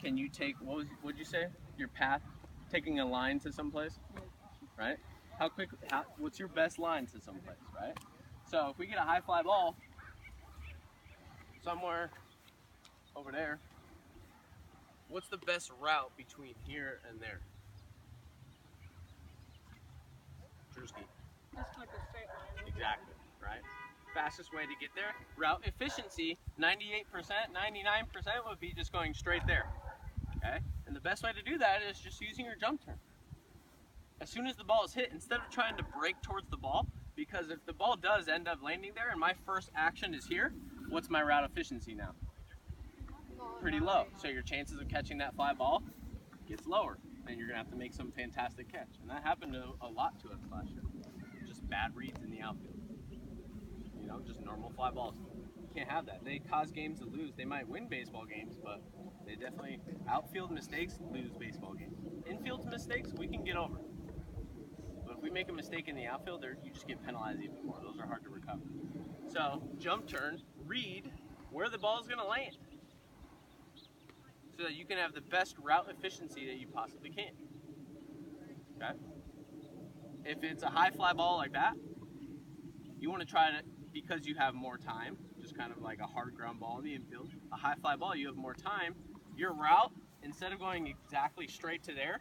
can you take, what'd you say? Your path, taking a line to someplace, right? What's your best line to someplace, right? So if we get a high fly ball somewhere over there, what's the best route between here and there? Drewski. Just like a straight line. Exactly, right? Fastest way to get there. Route efficiency, 98%, 99% would be just going straight there, okay? And the best way to do that is just using your jump turn. As soon as the ball is hit, instead of trying to break towards the ball, because if the ball does end up landing there and my first action is here, what's my route efficiency now? Pretty low. So your chances of catching that fly ball gets lower, and you're gonna have to make some fantastic catch. And that happened a lot to us last year. Just bad reads in the outfield. You know, just normal fly balls. You can't have that. They cause games to lose. They might win baseball games, but they definitely, outfield mistakes lose baseball games. Infield mistakes, we can get over. But if we make a mistake in the outfield, you just get penalized even more. Those are hard to recover. So, jump turn, read where the ball is gonna land, so that you can have the best route efficiency that you possibly can. Okay? If it's a high fly ball like that, you want to try to, because you have more time, just kind of like a hard ground ball in the infield, a high fly ball, you have more time. Your route, instead of going exactly straight to there,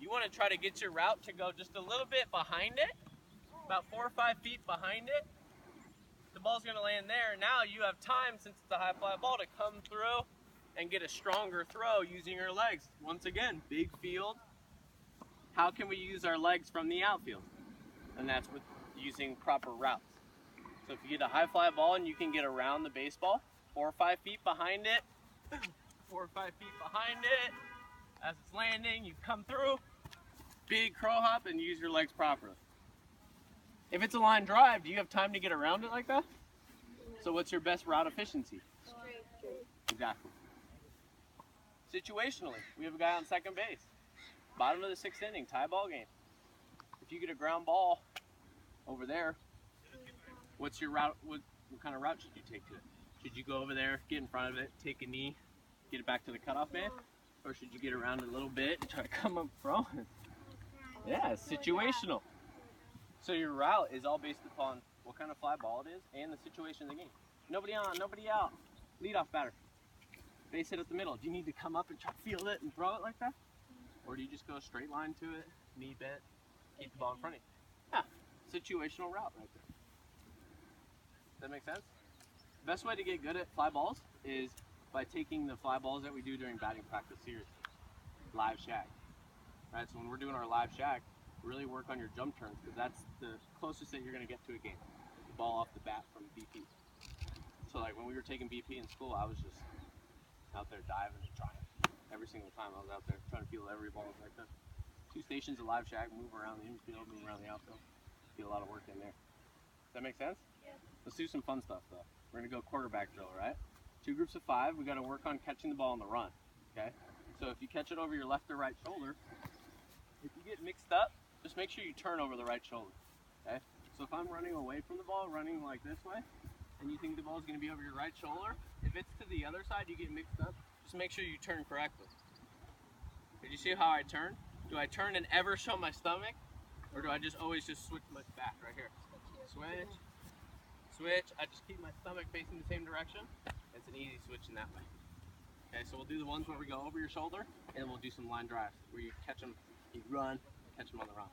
you want to try to get your route to go just a little bit behind it, about 4 or 5 feet behind it. The ball's going to land there. Now you have time, since it's a high fly ball, to come through and get a stronger throw using your legs. Once again, big field. How can we use our legs from the outfield? And that's with using proper routes. So if you get a high fly ball and you can get around the baseball, 4 or 5 feet behind it, 4 or 5 feet behind it, as it's landing, you come through, big crow hop, and use your legs properly. If it's a line drive, do you have time to get around it like that? So what's your best route efficiency? Straight. Exactly. Situationally, we have a guy on second base. Bottom of the 6th inning, tie ball game. If you get a ground ball over there, what's your route? What kind of route should you take to it? Should you go over there, get in front of it, take a knee, get it back to the cutoff man? Or should you get around it a little bit and try to come up front? Yeah, it's situational. So your route is all based upon what kind of fly ball it is and the situation of the game. Nobody on, nobody out. Leadoff batter. Base hit up the middle. Do you need to come up and try to field it and throw it like that? Or do you just go straight line to it, knee bent, keep the ball in front of you? Yeah, situational route right there. Does that make sense? The best way to get good at fly balls is by taking the fly balls that we do during batting practice seriously. Live shag. Right, so when we're doing our live shag, really work on your jump turns, because that's the closest that you're going to get to a game. The ball off the bat from BP. So like when we were taking BP in school, I was just out there diving and trying. Every single time I was out there trying to feel every ball like that. 2 stations of live shag, move around the infield, move around the outfield. Get a lot of work in there. Does that make sense? Yeah. Let's do some fun stuff though. We're gonna go quarterback drill, right? 2 groups of 5. We got to work on catching the ball on the run. Okay. So if you catch it over your left or right shoulder, if you get mixed up, just make sure you turn over the right shoulder. Okay. So if I'm running away from the ball, running like this way, and you think the ball is going to be over your right shoulder, if it's to the other side, you get mixed up. Just make sure you turn correctly. Did you see how I turn? Do I turn and ever show my stomach? Or do I just always just switch my back right here? Switch, switch. I just keep my stomach facing the same direction. It's an easy switch in that way. Okay, so we'll do the ones where we go over your shoulder, and we'll do some line drives where you catch them, you run, catch them on the run.